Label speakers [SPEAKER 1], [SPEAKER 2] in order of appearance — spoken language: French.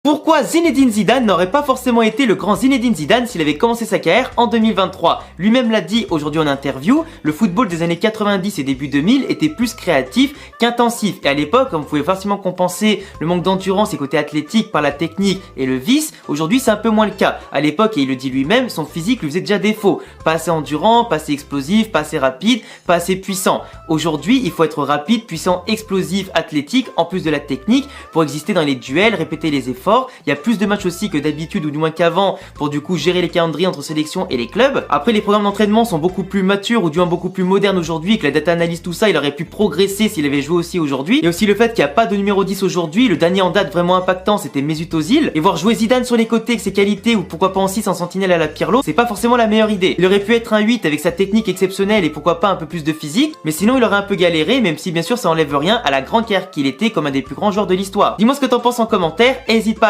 [SPEAKER 1] Pourquoi Zinedine Zidane n'aurait pas forcément été le grand Zinedine Zidane s'il avait commencé sa carrière en 2023? Lui-même l'a dit aujourd'hui en interview, le football des années 90 et début 2000 était plus créatif qu'intensif. Et à l'époque, on pouvait facilement compenser le manque d'endurance et côté athlétique par la technique et le vice. Aujourd'hui, c'est un peu moins le cas. À l'époque, et il le dit lui-même, son physique lui faisait déjà défaut. Pas assez endurant, pas assez explosif, pas assez rapide, pas assez puissant. Aujourd'hui, il faut être rapide, puissant, explosif, athlétique, en plus de la technique, pour exister dans les duels, répéter les efforts. Il y a plus de matchs aussi que d'habitude ou du moins qu'avant pour du coup gérer les calendriers entre sélections et les clubs. Après, les programmes d'entraînement sont beaucoup plus matures ou du moins beaucoup plus modernes aujourd'hui, que la data analyse, tout ça, il aurait pu progresser s'il avait joué aussi aujourd'hui. Et aussi le fait qu'il n'y a pas de numéro 10 aujourd'hui, le dernier en date vraiment impactant c'était Mesut Özil. Et voir jouer Zidane sur les côtés avec ses qualités ou pourquoi pas en 6 en sentinelle à la Pirlo, c'est pas forcément la meilleure idée. Il aurait pu être un 8 avec sa technique exceptionnelle et pourquoi pas un peu plus de physique, mais sinon il aurait un peu galéré, même si bien sûr ça enlève rien à la grande carrière qu'il était comme un des plus grands joueurs de l'histoire. Dis-moi ce que t'en penses en commentaire, hésite